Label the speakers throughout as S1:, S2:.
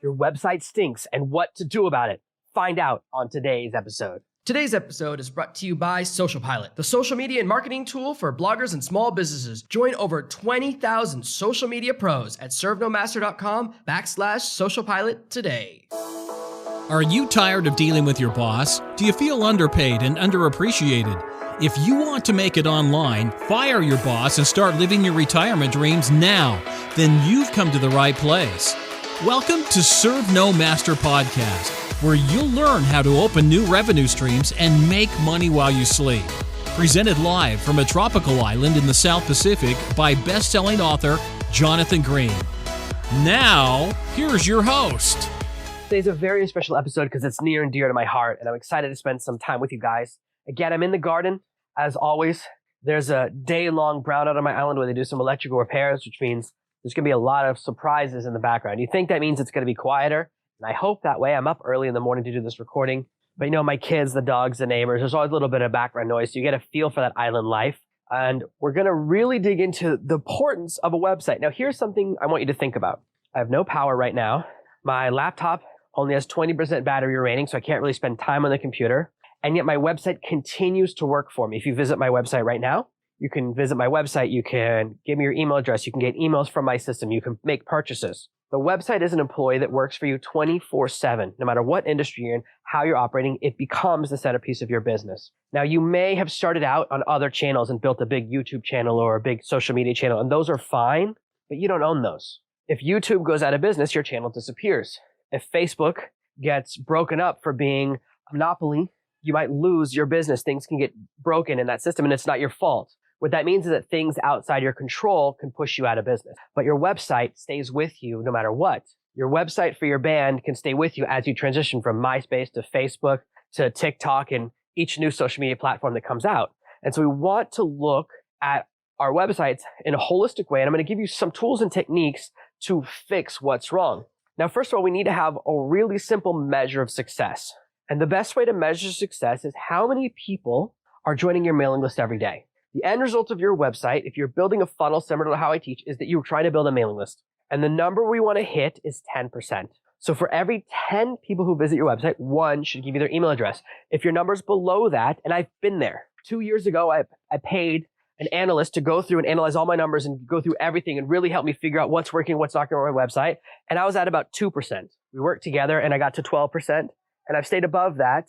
S1: your website stinks and what to do about it. Find out on today's episode.
S2: Today's episode is brought to you by Social Pilot, the social media and marketing tool for bloggers and small businesses. Join over 20,000 social media pros at servenomaster.com/socialpilot today.
S3: Are you tired of dealing with your boss? Do you feel underpaid and underappreciated? If you want to make it online, fire your boss and start living your retirement dreams now, then you've come to the right place. Welcome to Serve No Master Podcast, where you'll learn how to open new revenue streams and make money while you sleep. Presented live from a tropical island in the South Pacific by best-selling author Jonathan Green. Now, here's your host.
S1: Today's a very special episode because it's near and dear to my heart, and I'm excited to spend some time with you guys. Again, I'm in the garden. As always, there's a day-long brownout on my island where they do some electrical repairs, which means there's going to be a lot of surprises in the background. You think that means it's going to be quieter, and I hope that way. I'm up early in the morning to do this recording. But you know, my kids, the dogs, the neighbors, there's always a little bit of background noise, so you get a feel for that island life. And we're going to really dig into the importance of a website. Now, here's something I want you to think about. I have no power right now. My laptop only has 20% battery remaining, so I can't really spend time on the computer. And yet my website continues to work for me. If you visit my website right now, you can visit my website. You can give me your email address. You can get emails from my system. You can make purchases. The website is an employee that works for you 24/7. No matter what industry you're in, how you're operating, it becomes the centerpiece of your business. Now, you may have started out on other channels and built a big YouTube channel or a big social media channel, and those are fine, but you don't own those. If YouTube goes out of business, your channel disappears. If Facebook gets broken up for being a monopoly, you might lose your business. Things can get broken in that system, and it's not your fault. What that means is that things outside your control can push you out of business. But your website stays with you no matter what. Your website for your band can stay with you as you transition from MySpace to Facebook to TikTok and each new social media platform that comes out. And so we want to look at our websites in a holistic way. And I'm going to give you some tools and techniques to fix what's wrong. Now, first of all, we need to have a really simple measure of success. And the best way to measure success is how many people are joining your mailing list every day. The end result of your website, if you're building a funnel similar to how I teach, is that you're trying to build a mailing list. And the number we want to hit is 10%. So for every 10 people who visit your website, one should give you their email address. If your number's below that, and I've been there. 2 years ago, I paid an analyst to go through and analyze all my numbers and go through everything and really help me figure out what's working, what's not going on my website. And I was at about 2%. We worked together and I got to 12%. And I've stayed above that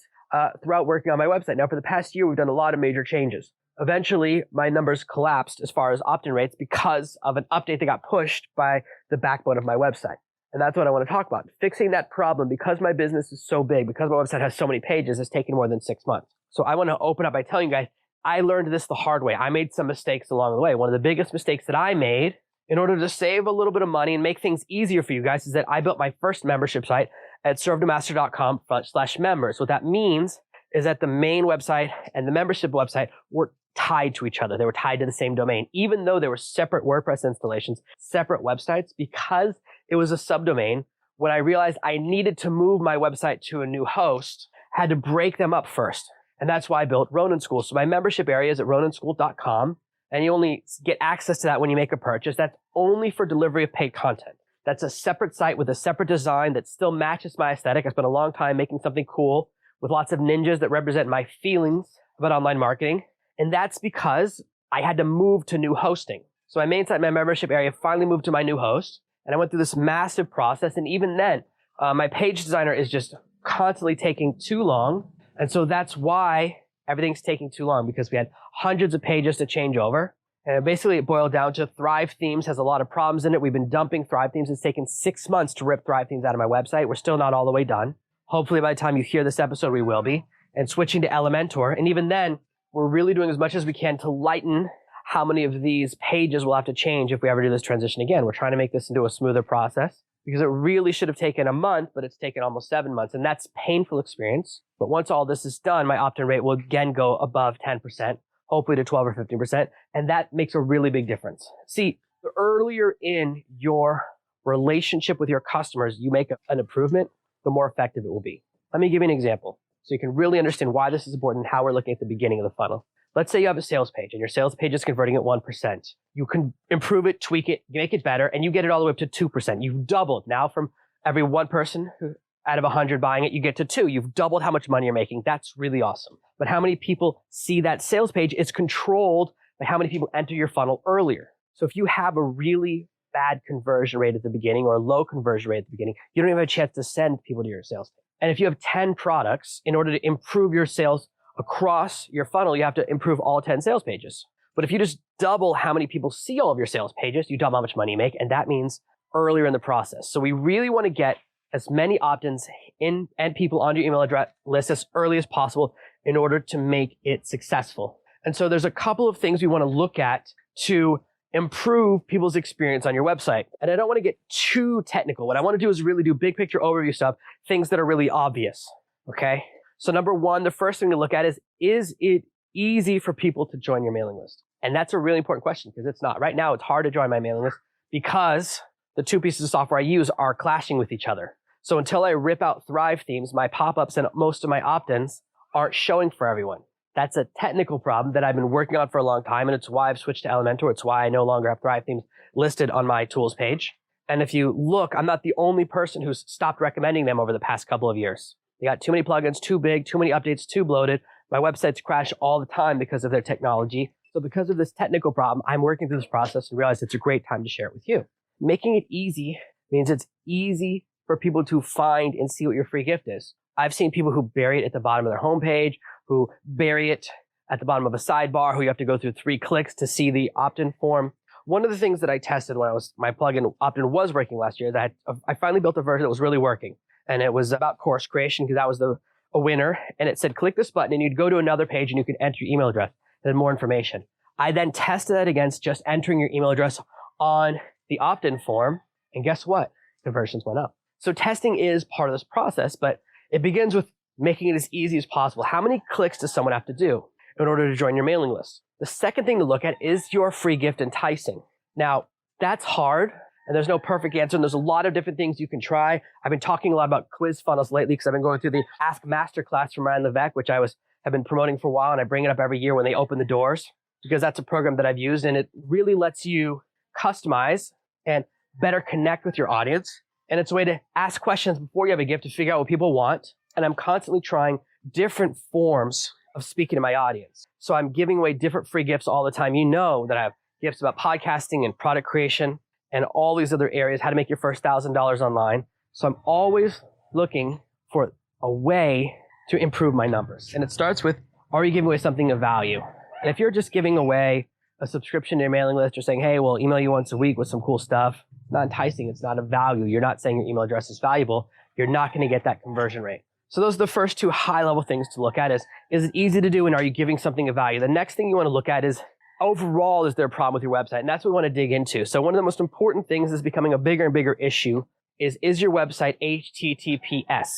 S1: throughout working on my website. Now, for the past year, we've done a lot of major changes. Eventually, my numbers collapsed as far as opt-in rates because of an update that got pushed by the backbone of my website. And that's what I want to talk about. Fixing that problem, because my business is so big, because my website has so many pages, has taken more than 6 months. So I want to open up by telling you guys, I learned this the hard way. I made some mistakes along the way. One of the biggest mistakes that I made in order to save a little bit of money and make things easier for you guys is that I built my first membership site at servenomaster.com/members. What that means is that the main website and the membership website were tied to each other. They were tied to the same domain, even though they were separate WordPress installations, separate websites. Because it was a subdomain, when I realized I needed to move my website to a new host, I had to break them up first. And that's why I built Ronin School. So my membership area is at roninschool.com, and you only get access to that when you make a purchase. That's only for delivery of paid content. That's a separate site with a separate design that still matches my aesthetic. I spent a long time making something cool with lots of ninjas that represent my feelings about online marketing. And that's because I had to move to new hosting. So my main site, my membership area, finally moved to my new host. And I went through this massive process. And even then, my page designer is just constantly taking too long. And so that's why everything's taking too long, because we had hundreds of pages to change over. And basically it boiled down to Thrive Themes has a lot of problems in it. We've been dumping Thrive Themes. It's taken 6 months to rip Thrive Themes out of my website. We're still not all the way done. Hopefully by the time you hear this episode, we will be. And switching to Elementor. And even then, we're really doing as much as we can to lighten how many of these pages we'll have to change if we ever do this transition again. We're trying to make this into a smoother process because it really should have taken a month, but it's taken almost 7 months. And that's painful experience. But once all this is done, my opt-in rate will again go above 10%, hopefully to 12 or 15%. And that makes a really big difference. See, the earlier in your relationship with your customers you make an improvement, the more effective it will be. Let me give you an example so you can really understand why this is important and how we're looking at the beginning of the funnel. Let's say you have a sales page and your sales page is converting at 1%. You can improve it, tweak it, make it better, and you get it all the way up to 2%. You've doubled now from Every one person who out of 100 buying it, you get to 2. You've doubled how much money you're making. That's really awesome. But how many people see that sales page is controlled by how many people enter your funnel earlier. So if you have a really bad conversion rate at the beginning or a low conversion rate at the beginning, you don't even have a chance to send people to your sales page. And if you have 10 products, in order to improve your sales across your funnel, you have to improve all 10 sales pages. But if you just double how many people see all of your sales pages, you double how much money you make. And that means earlier in the process. So we really want to get as many opt-ins in and people on your email address list as early as possible in order to make it successful. And so there's a couple of things we want to look at to improve people's experience on your website. And I don't want to get too technical. What I want to do is really do big picture overview stuff, things that are really obvious. Okay. So number one, the first thing to look at is it easy for people to join your mailing list? And that's a really important question because it's not. Right now, it's hard to join my mailing list because the two pieces of software I use are clashing with each other. So until I rip out Thrive themes, my pop-ups and most of my opt-ins aren't showing for everyone. That's a technical problem that I've been working on for a long time, and it's why I've switched to Elementor. It's why I no longer have Thrive themes listed on my tools page. And if you look, I'm not the only person who's stopped recommending them over the past couple of years. They got too many plugins, too big, too many updates, too bloated. My websites crash all the time because of their technology. So because of this technical problem, I'm working through this process and realize it's a great time to share it with you. Making it easy means it's easy for people to find and see what your free gift is. I've seen people who bury it at the bottom of their homepage, who bury it at the bottom of a sidebar, who you have to go through 3 clicks to see the opt-in form. One of the things that I tested when my plugin opt-in was working last year, that I finally built a version that was really working. And it was about course creation because that was a winner. And it said, click this button and you'd go to another page and you could enter your email address and more information. I then tested that against just entering your email address on the opt-in form. And guess what? Conversions went up. So testing is part of this process, but it begins with making it as easy as possible. How many clicks does someone have to do in order to join your mailing list? The second thing to look at is your free gift enticing. Now, that's hard, and there's no perfect answer, and there's a lot of different things you can try. I've been talking a lot about quiz funnels lately because I've been going through the Ask Masterclass from Ryan Levesque, which have been promoting for a while, and I bring it up every year when they open the doors because that's a program that I've used, and it really lets you customize and better connect with your audience. And it's a way to ask questions before you have a gift to figure out what people want. And I'm constantly trying different forms of speaking to my audience. So I'm giving away different free gifts all the time. You know that I have gifts about podcasting and product creation and all these other areas, how to make your first $1,000 online. So I'm always looking for a way to improve my numbers. And it starts with, are you giving away something of value? And if you're just giving away a subscription to your mailing list or saying, hey, we'll email you once a week with some cool stuff, it's not enticing. It's not of value. You're not saying your email address is valuable. You're not going to get that conversion rate. So those are the first 2 high-level things to look at is it easy to do and are you giving something of value? The next thing you want to look at is overall, is there a problem with your website? And that's what we want to dig into. So one of the most important things that's becoming a bigger and bigger issue is your website HTTPS?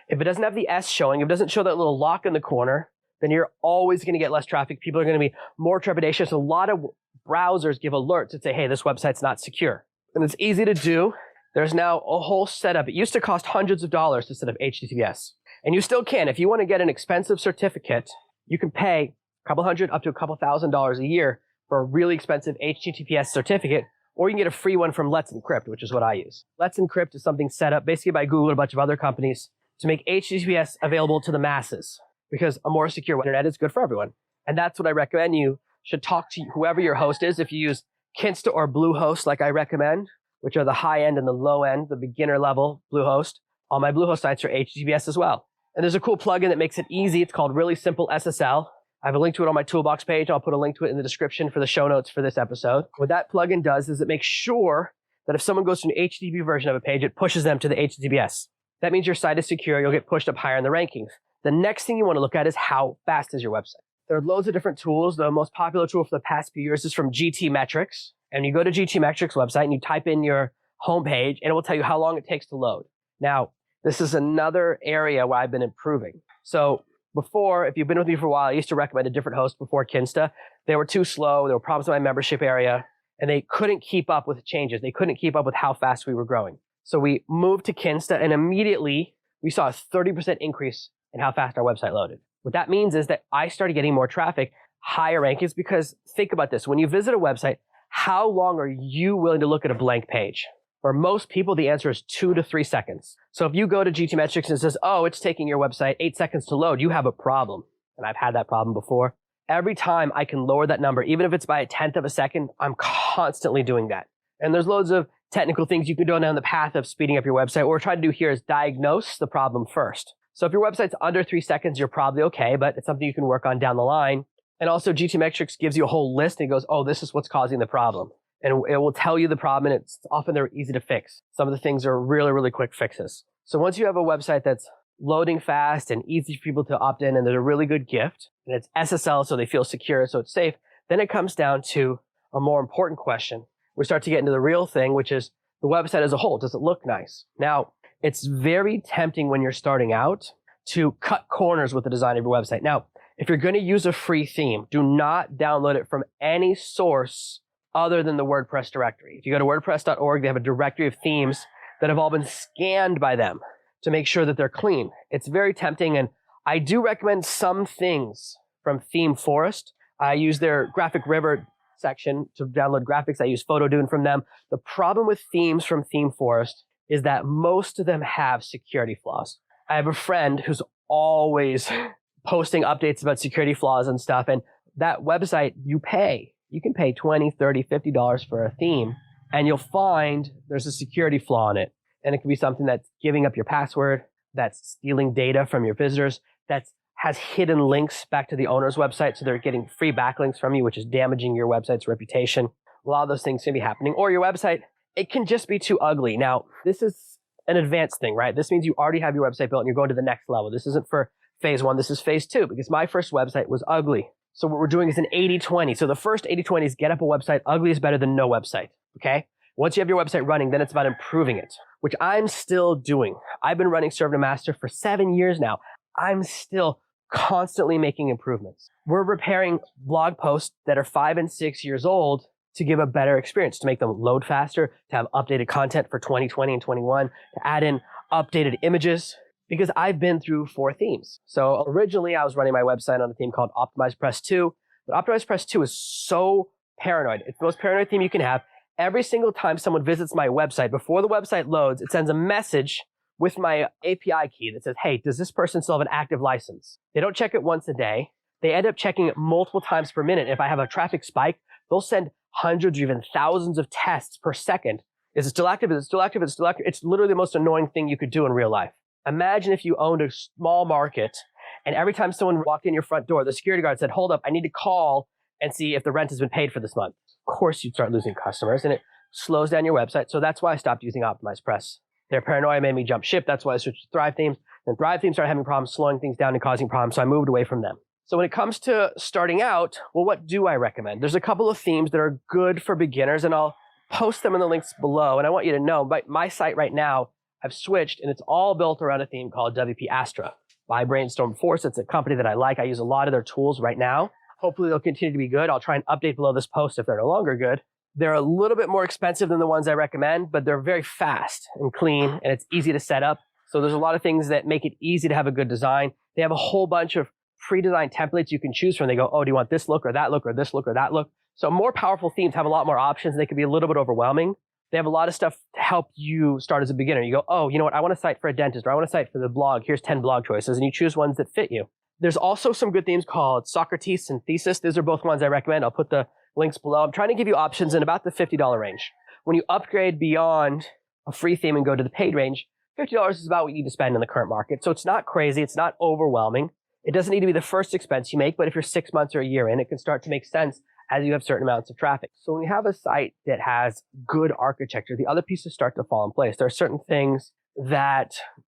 S1: If it doesn't have the S showing, if it doesn't show that little lock in the corner, then you're always going to get less traffic. People are going to be more trepidatious. A lot of browsers give alerts that say, hey, this website's not secure. And it's easy to do. There's now a whole setup. It used to cost hundreds of dollars to set up HTTPS. And you still can. If you want to get an expensive certificate, you can pay a couple hundred up to a couple $1,000s a year for a really expensive HTTPS certificate, or you can get a free one from Let's Encrypt, which is what I use. Let's Encrypt is something set up basically by Google and a bunch of other companies to make HTTPS available to the masses because a more secure internet is good for everyone. And that's what I recommend. You should talk to whoever your host is. If you use Kinsta or Bluehost, like I recommend, which are the high end and the low end, the beginner level Bluehost, all my Bluehost sites are HTTPS as well. And there's a cool plugin that makes it easy. It's called Really Simple SSL. I have a link to it on my TOOLBOX page. I'll put a link to it in the description for the show notes for this episode. What that plugin does is it makes sure that if someone goes to an HTTP version of a page, it pushes them to the HTTPS. That means your site is secure. You'll get pushed up higher in the rankings. The next thing you want to look at is how fast is your website. There are loads of different tools. The most popular tool for the past few years is from GTmetrix. And you go to GTmetrix website and you type in your homepage and it will tell you how long it takes to load. Now, this is another area where I've been improving. So before, if you've been with me for a while, I used to recommend a different host before Kinsta. They were too slow. There were problems with my membership area and they couldn't keep up with the changes. They couldn't keep up with how fast we were growing. So we moved to Kinsta and immediately we saw a 30% increase in how fast our website loaded. What that means is that I started getting more traffic, higher rankings, because think about this. When you visit a website, how long are you willing to look at a blank page? For most people, the answer is 2 to 3 seconds. So if you go to GTmetrix and it says, oh, it's taking your website 8 seconds to load, you have a problem. And I've had that problem before. Every time I can lower that number, even if it's by 1/10 of a second, I'm constantly doing that. And there's loads of technical things you can do down the path of speeding up your website. What we're trying to do here is diagnose the problem first. So if your website's under 3 seconds, you're probably okay, but it's something you can work on down the line. And also GTmetrix gives you a whole list and it goes, oh, this is what's causing the problem. And it will tell you the problem, and it's often they're easy to fix. Some of the things are really, really quick fixes. So once you have a website that's loading fast and easy for people to opt in, and there's a really good gift, and it's SSL so they feel secure, so it's safe, then it comes down to a more important question. We start to get into the real thing, which is the website as a whole. Does it look nice? Now, it's very tempting when you're starting out to cut corners with the design of your website. Now, if you're going to use a free theme, do not download it from any source other than the WordPress directory. If you go to wordpress.org, they have a directory of themes that have all been scanned by them to make sure that they're clean. It's very tempting, and I do recommend some things from Theme Forest. I use their Graphic River section to download graphics. I use Photodune from them. The problem with themes from Theme Forest is that most of them have security flaws. I have a friend who's always posting updates about security flaws and stuff, and that website you can pay $20, $30, $50 for a theme, and you'll find there's a security flaw in it. And it could be something that's giving up your password, that's stealing data from your visitors, that has hidden links back to the owner's website, so they're getting free backlinks from you, which is damaging your website's reputation. A lot of those things can be happening. Or your website, it can just be too ugly. Now, this is an advanced thing, right? This means you already have your website built and you're going to the next level. This isn't for phase 1, this is phase 2, because my first website was ugly. So what we're doing is an 80-20. So the first 80-20 is get up a website. Ugly is better than no website, okay? Once you have your website running, then it's about improving it, which I'm still doing. I've been running Serve to Master for 7 years now. I'm still constantly making improvements. We're repairing blog posts that are 5 and 6 years old to give a better experience, to make them load faster, to have updated content for 2020 and 21, to add in updated images, because I've been through 4 themes. So originally I was running my website on a theme called Optimize Press 2, but Optimize Press 2 is so paranoid. It's the most paranoid theme you can have. Every single time someone visits my website, before the website loads, it sends a message with my API key that says, hey, does this person still have an active license? They don't check it once a day. They end up checking it multiple times per minute. If I have a traffic spike, they'll send hundreds or even thousands of tests per second. Is it still active? Is it still active? Is it still active? It's literally the most annoying thing you could do in real life. Imagine if you owned a small market and every time someone walked in your front door, the security guard said, hold up, I need to call and see if the rent has been paid for this month. Of course, you'd start losing customers and it slows down your website. So that's why I stopped using Optimize Press. Their paranoia made me jump ship. That's why I switched to Thrive themes. And Thrive themes started having problems slowing things down and causing problems. So I moved away from them. So when it comes to starting out, well, what do I recommend? There's a couple of themes that are good for beginners, and I'll post them in the links below. And I want you to know, my site right now, I've switched, and it's all built around a theme called WP Astra by Brainstorm Force. It's a company that I like. I use a lot of their tools right now. Hopefully they'll continue to be good. I'll try and update below this post if they're no longer good. They're a little bit more expensive than the ones I recommend, but they're very fast and clean, and it's easy to set up. So there's a lot of things that make it easy to have a good design. They have a whole bunch of pre-designed templates you can choose from. They go, oh, do you want this look or that look or this look or that look? So more powerful themes have a lot more options. They can be a little bit overwhelming. They have a lot of stuff to help you start as a beginner. You go, oh, you know what? I want a site for a dentist, or I want a site for the blog. Here's 10 blog choices, and you choose ones that fit you. There's also some good themes called Socrates and Thesis. These are both ones I recommend. I'll put the links below. I'm trying to give you options in about the $50 range. When you upgrade beyond a free theme and go to the paid range, $50 is about what you need to spend in the current market. So it's not crazy. It's not overwhelming. It doesn't need to be the first expense you make, but if you're 6 months or a year in, it can start to make sense as you have certain amounts of traffic. So when you have a site that has good architecture, the other pieces start to fall in place. There are certain things that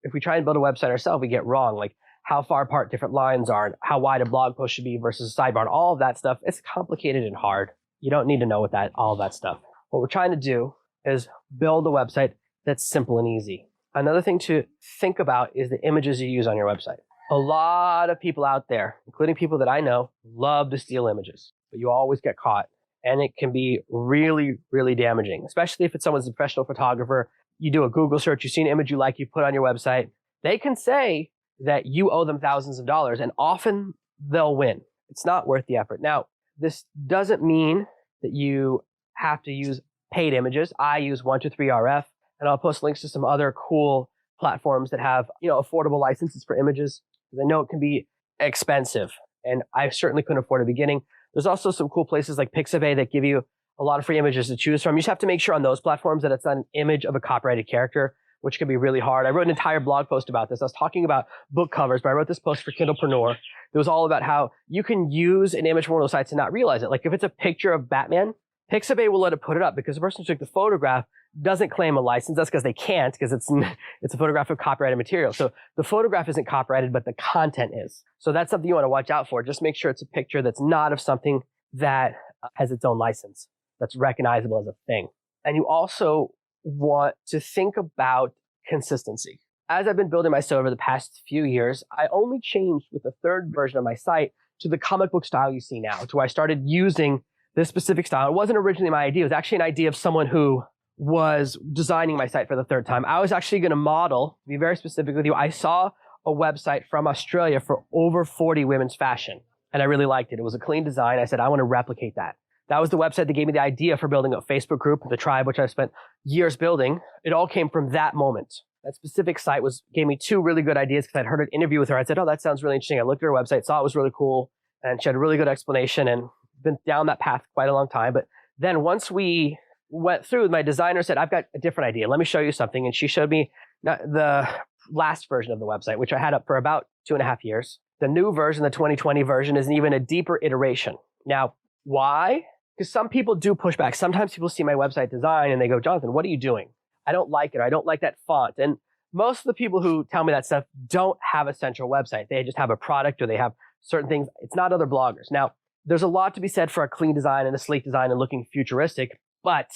S1: if we try and build a website ourselves, we get wrong, like how far apart different lines are and how wide a blog post should be versus a sidebar and all of that stuff. It's complicated and hard. You don't need to know all of that stuff. What we're trying to do is build a website that's simple and easy. Another thing to think about is the images you use on your website. A lot of people out there, including people that I know, love to steal images, but you always get caught. And it can be really, really damaging, especially if it's someone's a professional photographer. You do a Google search, you see an image you like, you put on your website. They can say that you owe them thousands of dollars, and often they'll win. It's not worth the effort. Now, this doesn't mean that you have to use paid images. I use 123RF. and I'll post links to some other cool platforms that have, affordable licenses for images, because I know it can be expensive, and I certainly couldn't afford at the beginning. There's also some cool places like Pixabay that give you a lot of free images to choose from. You just have to make sure on those platforms that it's an image of a copyrighted character, which can be really hard. I wrote an entire blog post about this. I was talking about book covers, but I wrote this post for Kindlepreneur. It was all about how you can use an image from one of those sites and not realize it. Like if it's a picture of Batman, Pixabay will let it put it up because the person who took the photograph doesn't claim a license. That's because they can't, because it's a photograph of copyrighted material. So the photograph isn't copyrighted, but the content is. So that's something you want to watch out for. Just make sure it's a picture that's not of something that has its own license, that's recognizable as a thing. And you also want to think about consistency. As I've been building my site over the past few years, I only changed with the third version of my site to the comic book style you see now, to where I started using this specific style. It wasn't originally my idea. It was actually an idea of someone who was designing my site for the third time. I was actually going to model, to be very specific with you, I saw a website from Australia for over 40 women's fashion, and I really liked it. It was a clean design. I said, I want to replicate that. That was the website that gave me the idea for building a Facebook group, the tribe, which I've spent years building. It all came from that moment. That specific site gave me two really good ideas because I'd heard an interview with her. I said, oh, that sounds really interesting. I looked at her website, saw it was really cool, and she had a really good explanation, and been down that path quite a long time. But then once we went through, my designer said, I've got a different idea. Let me show you something. And she showed me the last version of the website, which I had up for about 2.5 years. The new version, the 2020 version, is even a deeper iteration. Now, why? Because some people do push back. Sometimes people see my website design and they go, Jonathan, what are you doing? I don't like it. Or I don't like that font. And most of the people who tell me that stuff don't have a central website. They just have a product or they have certain things. It's not other bloggers. Now, there's a lot to be said for a clean design and a sleek design and looking futuristic. But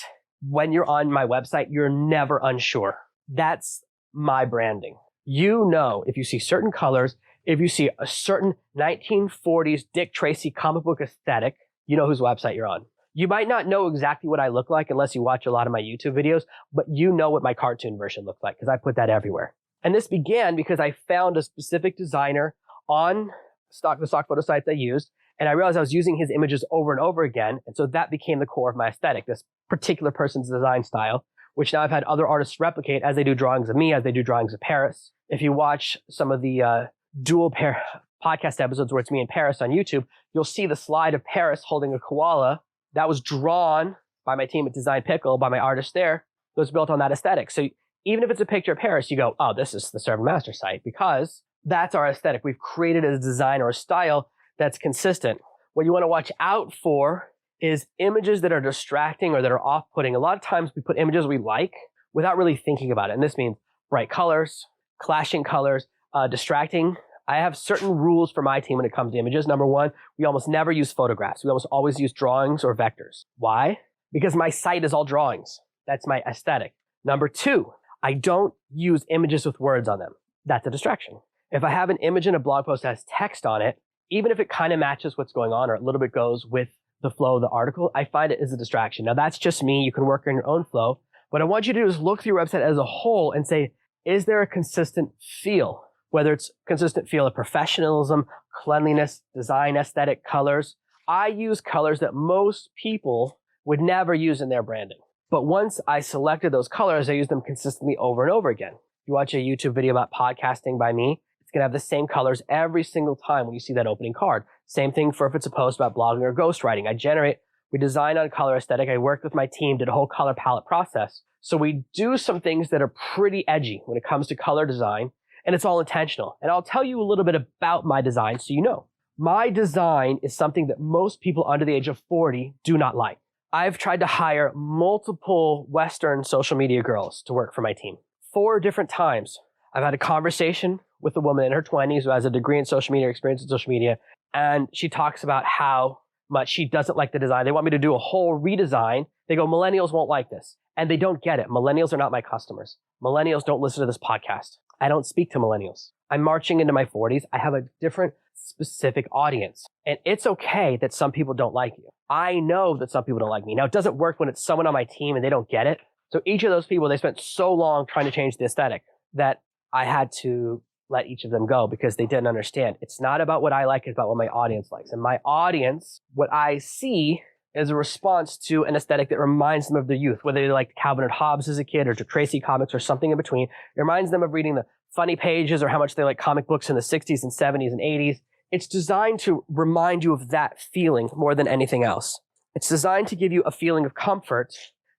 S1: when you're on my website, you're never unsure. That's my branding. You know, if you see certain colors, if you see a certain 1940s Dick Tracy comic book aesthetic, you know whose website you're on. You might not know exactly what I look like unless you watch a lot of my YouTube videos, but you know what my cartoon version looks like because I put that everywhere. And this began because I found a specific designer on the stock photo sites I used, and I realized I was using his images over and over again. And so that became the core of my aesthetic, this particular person's design style, which now I've had other artists replicate as they do drawings of me, as they do drawings of Paris. If you watch some of the dual pair podcast episodes where it's me and Paris on YouTube, you'll see the slide of Paris holding a koala that was drawn by my team at Design Pickle, by my artist there. It was built on that aesthetic. So even if it's a picture of Paris, you go, oh, this is the Servant Master site, because that's our aesthetic. We've created a design or a style that's consistent. What you want to watch out for is images that are distracting or that are off-putting. A lot of times we put images we like without really thinking about it. And this means bright colors, clashing colors, distracting. I have certain rules for my team when it comes to images. Number one, we almost never use photographs. We almost always use drawings or vectors. Why? Because my site is all drawings. That's my aesthetic. Number two, I don't use images with words on them. That's a distraction. If I have an image in a blog post that has text on it, even if it kind of matches what's going on or a little bit goes with the flow of the article, I find it is a distraction. Now, that's just me. You can work on your own flow. What I want you to do is look through your website as a whole and say, is there a consistent feel? Whether it's consistent feel of professionalism, cleanliness, design, aesthetic, colors. I use colors that most people would never use in their branding. But once I selected those colors, I use them consistently over and over again. If you watch a YouTube video about podcasting by me, it's going to have the same colors every single time when you see that opening card. Same thing for if it's a post about blogging or ghostwriting. We design on color aesthetic. I worked with my team, did a whole color palette process. So we do some things that are pretty edgy when it comes to color design, and it's all intentional. And I'll tell you a little bit about my design so you know. My design is something that most people under the age of 40 do not like. I've tried to hire multiple Western social media girls to work for my team. 4 different times. I've had a conversation with a woman in her 20s who has a degree in social media, experience in social media, and she talks about how much she doesn't like the design. They want me to do a whole redesign. They go, millennials won't like this. And they don't get it. Millennials are not my customers. Millennials don't listen to this podcast. I don't speak to millennials. I'm marching into my 40s. I have a different specific audience. And it's okay that some people don't like you. I know that some people don't like me. Now, it doesn't work when it's someone on my team and they don't get it. So each of those people, they spent so long trying to change the aesthetic that I had to let each of them go because they didn't understand. It's not about what I like, it's about what my audience likes. And my audience, what I see is a response to an aesthetic that reminds them of their youth, whether they liked Calvin and Hobbes as a kid or Dick Tracy comics or something in between. It reminds them of reading the funny pages or how much they like comic books in the 60s and 70s and 80s. It's designed to remind you of that feeling more than anything else. It's designed to give you a feeling of comfort,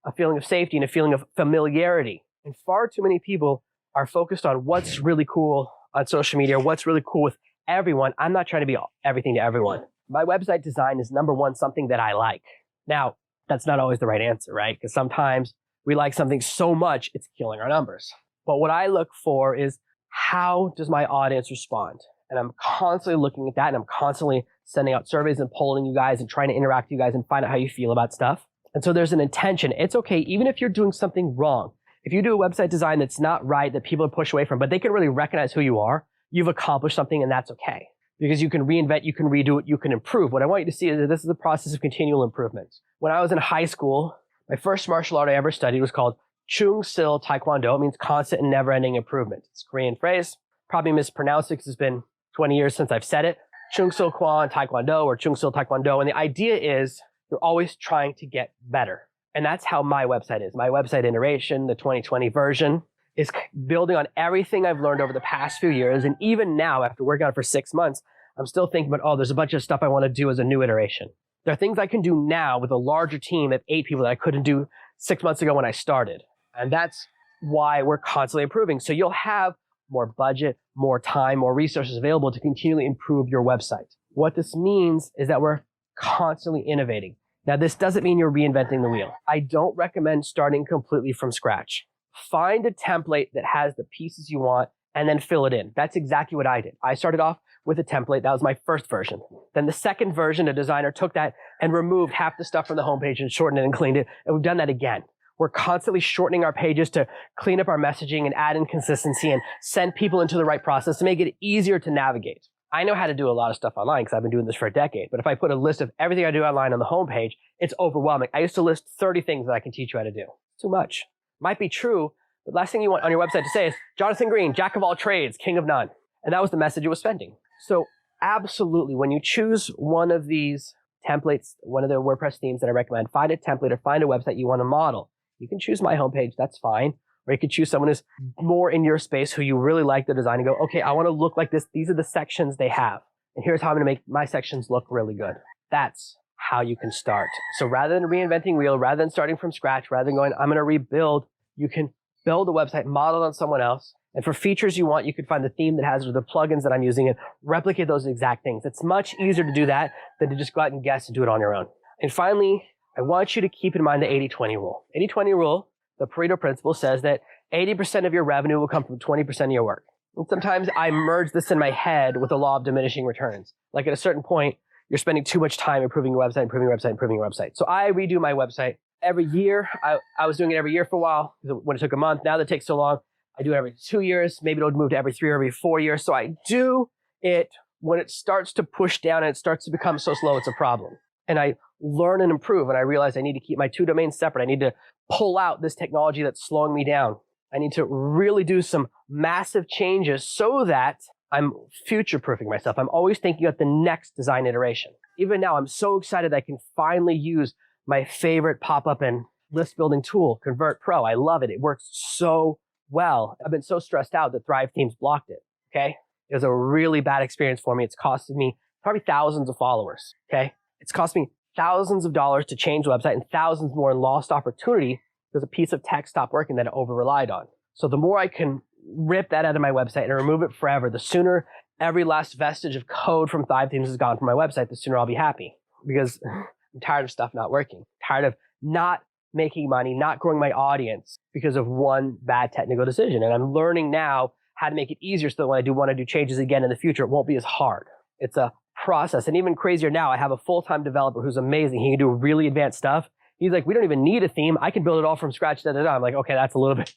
S1: a feeling of safety, and a feeling of familiarity. And far too many people are focused on what's really cool on social media, what's really cool with everyone. I'm not trying to be everything to everyone. My website design is number one, something that I like. Now, that's not always the right answer, right? Because sometimes we like something so much, it's killing our numbers. But what I look for is, how does my audience respond? And I'm constantly looking at that, and I'm constantly sending out surveys and polling you guys and trying to interact with you guys and find out how you feel about stuff. And so there's an intention. It's okay, even if you're doing something wrong. If you do a website design that's not right, that people are pushed away from, but they can really recognize who you are, you've accomplished something, and that's okay. Because you can reinvent, you can redo it, you can improve. What I want you to see is that this is a process of continual improvement. When I was in high school, my first martial art I ever studied was called Chung Sil Taekwondo. It means constant and never-ending improvement. It's a Korean phrase. Probably mispronounced it because it's been 20 years since I've said it. Chung Sil Kwan Taekwondo or Chung Sil Taekwondo. And the idea is you're always trying to get better. And that's how my website is. My website iteration, the 2020 version, is building on everything I've learned over the past few years. And even now, after working on it for 6 months, I'm still thinking about, oh, there's a bunch of stuff I want to do as a new iteration. There are things I can do now with a larger team of 8 people that I couldn't do 6 months ago when I started. And that's why we're constantly improving. So you'll have more budget, more time, more resources available to continually improve your website. What this means is that we're constantly innovating. Now, this doesn't mean you're reinventing the wheel. I don't recommend starting completely from scratch. Find a template that has the pieces you want and then fill it in. That's exactly what I did. I started off with a template. That was my first version. Then the second version, a designer took that and removed half the stuff from the homepage and shortened it and cleaned it. And we've done that again. We're constantly shortening our pages to clean up our messaging and add in consistency and send people into the right process to make it easier to navigate. I know how to do a lot of stuff online because I've been doing this for a decade. But if I put a list of everything I do online on the homepage, it's overwhelming. I used to list 30 things that I can teach you how to do. Too much. Might be true, but the last thing you want on your website to say is, Jonathan Green, jack of all trades, king of none. And that was the message it was sending. So absolutely, when you choose one of these templates, one of the WordPress themes that I recommend, find a template or find a website you want to model. You can choose my homepage, that's fine. Or you could choose someone who's more in your space who you really like the design and go, okay, I want to look like this. These are the sections they have. And here's how I'm going to make my sections look really good. That's how you can start. So rather than reinventing wheel, rather than starting from scratch, rather than going, I'm going to rebuild, you can build a website, model on someone else. And for features you want, you could find the theme that has or the plugins that I'm using and replicate those exact things. It's much easier to do that than to just go out and guess and do it on your own. And finally, I want you to keep in mind the 80-20 rule. 80-20 rule, the Pareto principle, says that 80% of your revenue will come from 20% of your work. And sometimes I merge this in my head with the law of diminishing returns. Like at a certain point, you're spending too much time improving your website, improving your website, improving your website. So I redo my website every year. I was doing it every year for a while when it took a month. Now that it takes so long, I do it every 2 years. Maybe it'll move to every 3 or every 4 years. So I do it when it starts to push down and it starts to become so slow, it's a problem. And I learn and improve, and I realize I need to keep my 2 domains separate. I need to pull out this technology that's slowing me down. I need to really do some massive changes so that I'm future-proofing myself. I'm always thinking of the next design iteration. Even now, I'm so excited that I can finally use my favorite pop-up and list-building tool, Convert Pro. I love it. It works so well. I've been so stressed out that Thrive Themes blocked it, okay? It was a really bad experience for me. It's costed me probably thousands of followers, okay? It's cost me thousands of dollars to change the website and thousands more in lost opportunity because a piece of tech stopped working that I over-relied on. So the more I can rip that out of my website and remove it forever, the sooner every last vestige of code from Thrive Themes is gone from my website, the sooner I'll be happy. Because I'm tired of stuff not working. Tired of not making money, not growing my audience because of one bad technical decision. And I'm learning now how to make it easier so that when I do want to do changes again in the future, it won't be as hard. It's a process. And even crazier now, I have a full-time developer who's amazing. He can do really advanced stuff. He's like, we don't even need a theme. I can build it all from scratch. I'm like, okay, that's a little bit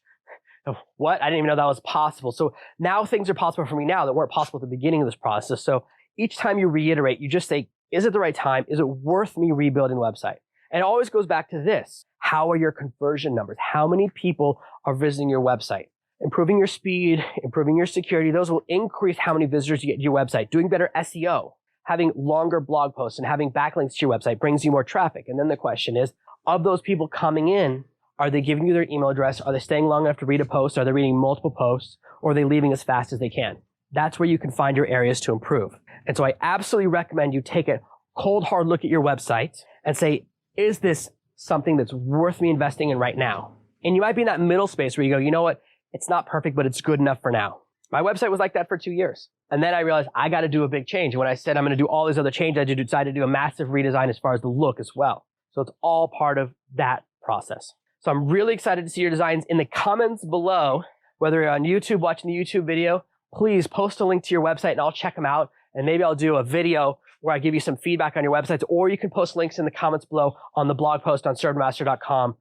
S1: of what? I didn't even know that was possible. So now things are possible for me now that weren't possible at the beginning of this process. So each time you reiterate, you just say, is it the right time? Is it worth me rebuilding the website? And it always goes back to this. How are your conversion numbers? How many people are visiting your website? Improving your speed, improving your security, those will increase how many visitors you get to your website. Doing better SEO. having longer blog posts and having backlinks to your website brings you more traffic. And then the question is, of those people coming in, are they giving you their email address? Are they staying long enough to read a post? Are they reading multiple posts? Or are they leaving as fast as they can? That's where you can find your areas to improve. And so I absolutely recommend you take a cold, hard look at your website and say, is this something that's worth me investing in right now? And you might be in that middle space where you go, you know what? It's not perfect, but it's good enough for now. My website was like that for 2 years. And then I realized I got to do a big change. And when I said I'm going to do all these other changes, I decided to do a massive redesign as far as the look as well. So it's all part of that process. So I'm really excited to see your designs in the comments below. Whether you're on YouTube watching the YouTube video, please post a link to your website and I'll check them out. And maybe I'll do a video where I give you some feedback on your websites, or you can post links in the comments below on the blog post on servedmaster.com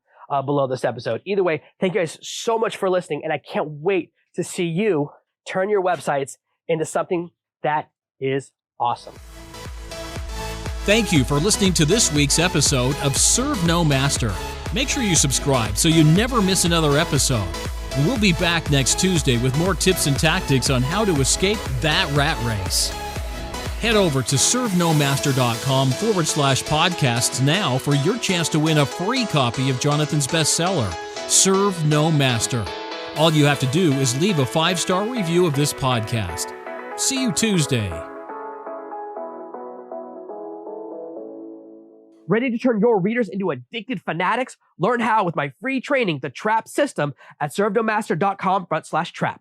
S1: below this episode. Either way, thank you guys so much for listening, and I can't wait to see you turn your websites into something that is awesome.
S3: Thank you for listening to this week's episode of Serve No Master. Make sure you subscribe so you never miss another episode. And we'll be back next Tuesday with more tips and tactics on how to escape that rat race. Head over to servenomaster.com/podcasts now for your chance to win a free copy of Jonathan's bestseller, Serve No Master. All you have to do is leave a 5-star review of this podcast. See you Tuesday.
S1: Ready to turn your readers into addicted fanatics? Learn how with my free training, The Trap System, at servenomaster.com/trap.